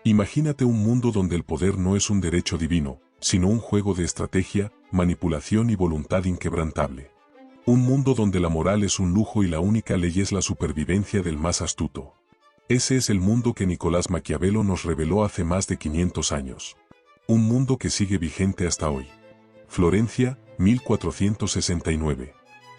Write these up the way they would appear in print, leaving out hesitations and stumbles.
Imagínate un mundo donde el poder no es un derecho divino, sino un juego de estrategia, manipulación y voluntad inquebrantable. Un mundo donde la moral es un lujo y la única ley es la supervivencia del más astuto. Ese es el mundo que Nicolás Maquiavelo nos reveló hace más de 500 años. Un mundo que sigue vigente hasta hoy. Florencia, 1469.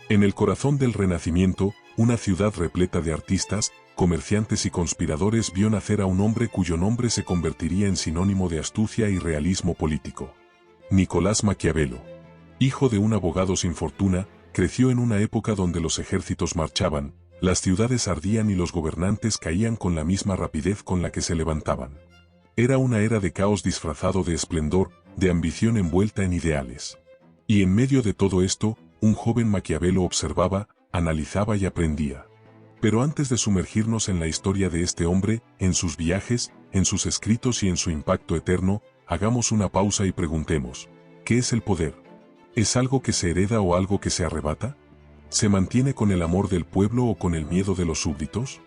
En el corazón del Renacimiento, una ciudad repleta de artistas, comerciantes y conspiradores vio nacer a un hombre cuyo nombre se convertiría en sinónimo de astucia y realismo político. Nicolás Maquiavelo. Hijo de un abogado sin fortuna, creció en una época donde los ejércitos marchaban, las ciudades ardían y los gobernantes caían con la misma rapidez con la que se levantaban. Era una era de caos disfrazado de esplendor, de ambición envuelta en ideales. Y en medio de todo esto, un joven Maquiavelo observaba, analizaba y aprendía. Pero antes de sumergirnos en la historia de este hombre, en sus viajes, en sus escritos y en su impacto eterno, hagamos una pausa y preguntemos, ¿qué es el poder? ¿Es algo que se hereda o algo que se arrebata? ¿Se mantiene con el amor del pueblo o con el miedo de los súbditos?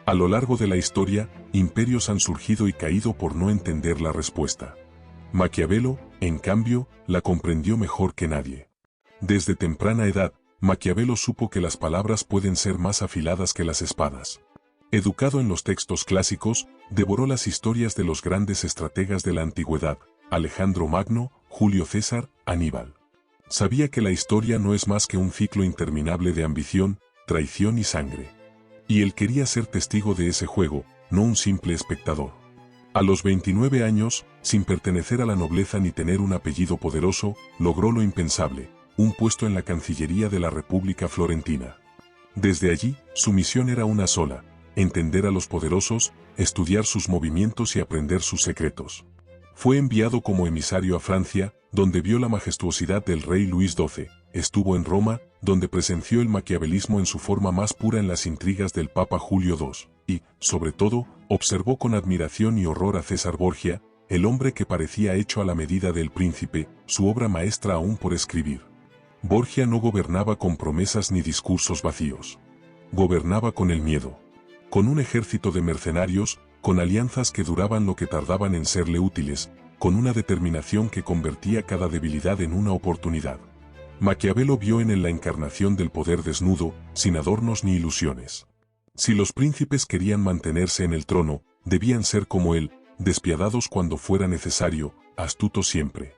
A lo largo de la historia, imperios han surgido y caído por no entender la respuesta. Maquiavelo, en cambio, la comprendió mejor que nadie. Desde temprana edad, Maquiavelo supo que las palabras pueden ser más afiladas que las espadas. Educado en los textos clásicos, devoró las historias de los grandes estrategas de la antigüedad, Alejandro Magno, Julio César, Aníbal. Sabía que la historia no es más que un ciclo interminable de ambición, traición y sangre. Y él quería ser testigo de ese juego, no un simple espectador. A los 29 años, sin pertenecer a la nobleza ni tener un apellido poderoso, logró lo impensable, un puesto en la Cancillería de la República Florentina. Desde allí, su misión era una sola: entender a los poderosos, estudiar sus movimientos y aprender sus secretos. Fue enviado como emisario a Francia, donde vio la majestuosidad del rey Luis XII, estuvo en Roma, donde presenció el maquiavelismo en su forma más pura en las intrigas del Papa Julio II, y, sobre todo, observó con admiración y horror a César Borgia, el hombre que parecía hecho a la medida del príncipe, su obra maestra aún por escribir. Borgia no gobernaba con promesas ni discursos vacíos. Gobernaba con el miedo. Con un ejército de mercenarios, con alianzas que duraban lo que tardaban en serle útiles, con una determinación que convertía cada debilidad en una oportunidad. Maquiavelo vio en él la encarnación del poder desnudo, sin adornos ni ilusiones. Si los príncipes querían mantenerse en el trono, debían ser como él, despiadados cuando fuera necesario, astutos siempre.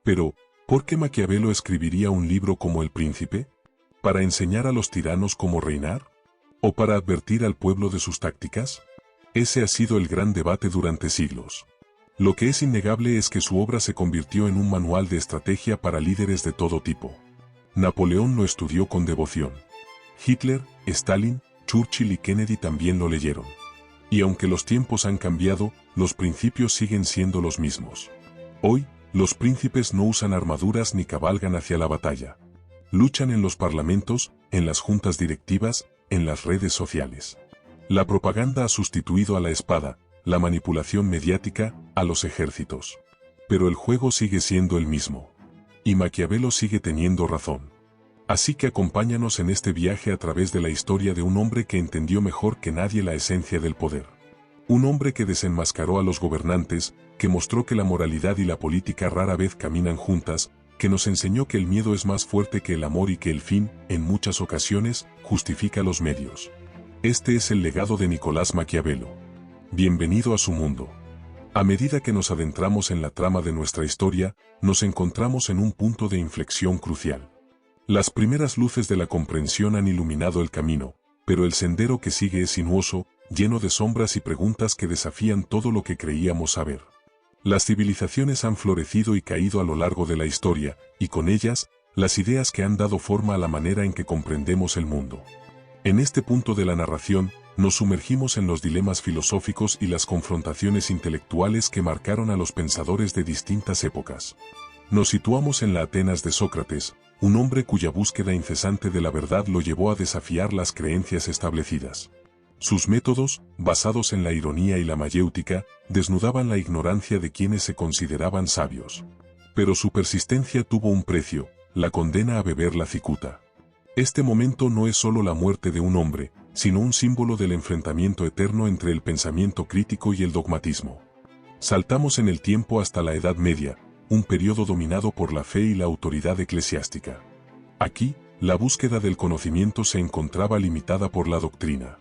Pero, ¿por qué Maquiavelo escribiría un libro como El Príncipe? ¿Para enseñar a los tiranos cómo reinar? ¿O para advertir al pueblo de sus tácticas? Ese ha sido el gran debate durante siglos. Lo que es innegable es que su obra se convirtió en un manual de estrategia para líderes de todo tipo. Napoleón lo estudió con devoción. Hitler, Stalin, Churchill y Kennedy también lo leyeron. Y aunque los tiempos han cambiado, los principios siguen siendo los mismos. Hoy, los príncipes no usan armaduras ni cabalgan hacia la batalla. Luchan en los parlamentos, en las juntas directivas, en las redes sociales. La propaganda ha sustituido a la espada, la manipulación mediática, a los ejércitos. Pero el juego sigue siendo el mismo. Y Maquiavelo sigue teniendo razón. Así que acompáñanos en este viaje a través de la historia de un hombre que entendió mejor que nadie la esencia del poder. Un hombre que desenmascaró a los gobernantes, que mostró que la moralidad y la política rara vez caminan juntas, que nos enseñó que el miedo es más fuerte que el amor y que el fin, en muchas ocasiones, justifica los medios. Este es el legado de Nicolás Maquiavelo. Bienvenido a su mundo. A medida que nos adentramos en la trama de nuestra historia, nos encontramos en un punto de inflexión crucial. Las primeras luces de la comprensión han iluminado el camino, pero el sendero que sigue es sinuoso, lleno de sombras y preguntas que desafían todo lo que creíamos saber. Las civilizaciones han florecido y caído a lo largo de la historia, y con ellas, las ideas que han dado forma a la manera en que comprendemos el mundo. En este punto de la narración, nos sumergimos en los dilemas filosóficos y las confrontaciones intelectuales que marcaron a los pensadores de distintas épocas. Nos situamos en la Atenas de Sócrates, un hombre cuya búsqueda incesante de la verdad lo llevó a desafiar las creencias establecidas. Sus métodos, basados en la ironía y la mayéutica, desnudaban la ignorancia de quienes se consideraban sabios. Pero su persistencia tuvo un precio, la condena a beber la cicuta. Este momento no es solo la muerte de un hombre, sino un símbolo del enfrentamiento eterno entre el pensamiento crítico y el dogmatismo. Saltamos en el tiempo hasta la Edad Media, un periodo dominado por la fe y la autoridad eclesiástica. Aquí, la búsqueda del conocimiento se encontraba limitada por la doctrina.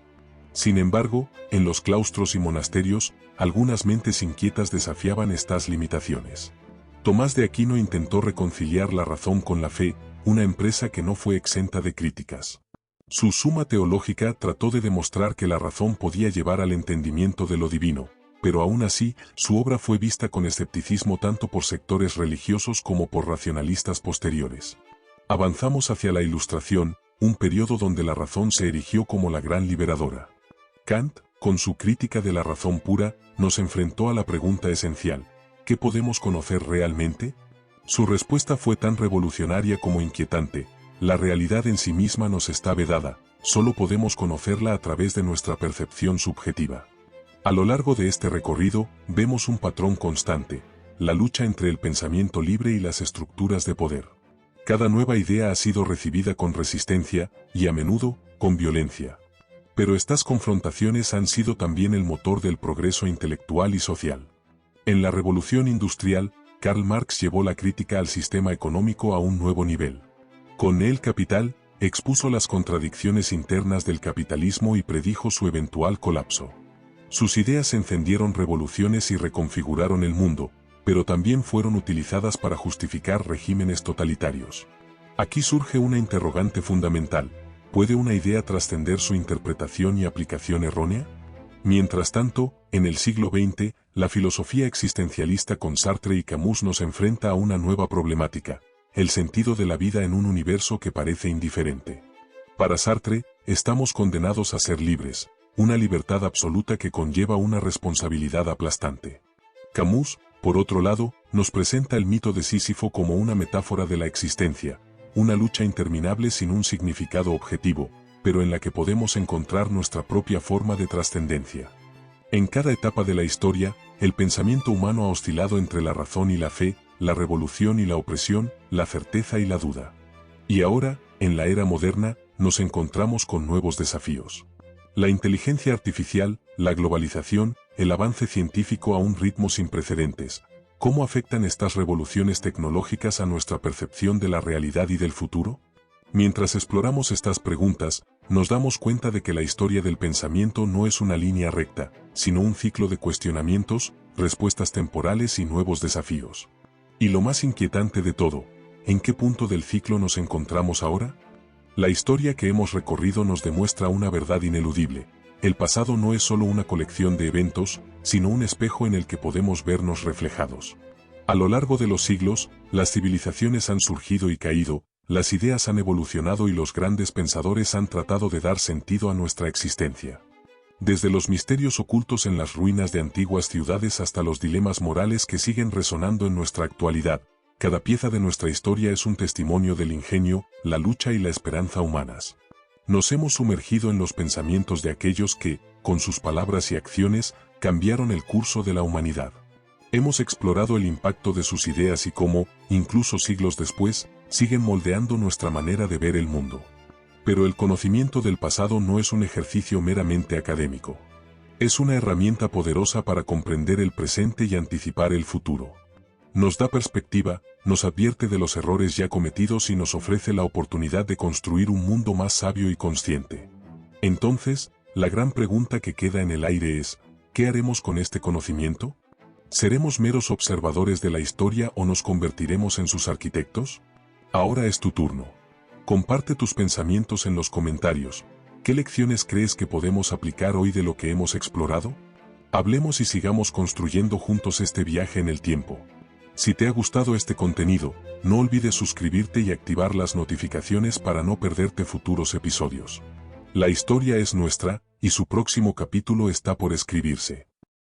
Sin embargo, en los claustros y monasterios, algunas mentes inquietas desafiaban estas limitaciones. Tomás de Aquino intentó reconciliar la razón con la fe, una empresa que no fue exenta de críticas. Su Suma Teológica trató de demostrar que la razón podía llevar al entendimiento de lo divino, pero aún así, su obra fue vista con escepticismo tanto por sectores religiosos como por racionalistas posteriores. Avanzamos hacia la Ilustración, un periodo donde la razón se erigió como la gran liberadora. Kant, con su crítica de la razón pura, nos enfrentó a la pregunta esencial: ¿qué podemos conocer realmente? Su respuesta fue tan revolucionaria como inquietante: la realidad en sí misma nos está vedada, solo podemos conocerla a través de nuestra percepción subjetiva. A lo largo de este recorrido, vemos un patrón constante: la lucha entre el pensamiento libre y las estructuras de poder. Cada nueva idea ha sido recibida con resistencia, y a menudo, con violencia. Pero estas confrontaciones han sido también el motor del progreso intelectual y social. En la Revolución Industrial, Karl Marx llevó la crítica al sistema económico a un nuevo nivel. Con El Capital, expuso las contradicciones internas del capitalismo y predijo su eventual colapso. Sus ideas encendieron revoluciones y reconfiguraron el mundo, pero también fueron utilizadas para justificar regímenes totalitarios. Aquí surge una interrogante fundamental: ¿puede una idea trascender su interpretación y aplicación errónea? Mientras tanto, en el siglo XX, la filosofía existencialista con Sartre y Camus nos enfrenta a una nueva problemática: el sentido de la vida en un universo que parece indiferente. Para Sartre, estamos condenados a ser libres, una libertad absoluta que conlleva una responsabilidad aplastante. Camus, por otro lado, nos presenta el mito de Sísifo como una metáfora de la existencia, una lucha interminable sin un significado objetivo, pero en la que podemos encontrar nuestra propia forma de trascendencia. En cada etapa de la historia, el pensamiento humano ha oscilado entre la razón y la fe, la revolución y la opresión, la certeza y la duda. Y ahora, en la era moderna, nos encontramos con nuevos desafíos. La inteligencia artificial, la globalización, el avance científico a un ritmo sin precedentes. ¿Cómo afectan estas revoluciones tecnológicas a nuestra percepción de la realidad y del futuro? Mientras exploramos estas preguntas, nos damos cuenta de que la historia del pensamiento no es una línea recta, sino un ciclo de cuestionamientos, respuestas temporales y nuevos desafíos. Y lo más inquietante de todo, ¿en qué punto del ciclo nos encontramos ahora? La historia que hemos recorrido nos demuestra una verdad ineludible: el pasado no es solo una colección de eventos, sino un espejo en el que podemos vernos reflejados. A lo largo de los siglos, las civilizaciones han surgido y caído, las ideas han evolucionado y los grandes pensadores han tratado de dar sentido a nuestra existencia. Desde los misterios ocultos en las ruinas de antiguas ciudades hasta los dilemas morales que siguen resonando en nuestra actualidad, cada pieza de nuestra historia es un testimonio del ingenio, la lucha y la esperanza humanas. Nos hemos sumergido en los pensamientos de aquellos que, con sus palabras y acciones, cambiaron el curso de la humanidad. Hemos explorado el impacto de sus ideas y cómo, incluso siglos después, siguen moldeando nuestra manera de ver el mundo. Pero el conocimiento del pasado no es un ejercicio meramente académico. Es una herramienta poderosa para comprender el presente y anticipar el futuro. Nos da perspectiva, nos advierte de los errores ya cometidos y nos ofrece la oportunidad de construir un mundo más sabio y consciente. Entonces, la gran pregunta que queda en el aire es: ¿qué haremos con este conocimiento? ¿Seremos meros observadores de la historia o nos convertiremos en sus arquitectos? Ahora es tu turno. Comparte tus pensamientos en los comentarios. ¿Qué lecciones crees que podemos aplicar hoy de lo que hemos explorado? Hablemos y sigamos construyendo juntos este viaje en el tiempo. Si te ha gustado este contenido, no olvides suscribirte y activar las notificaciones para no perderte futuros episodios. La historia es nuestra, y su próximo capítulo está por escribirse.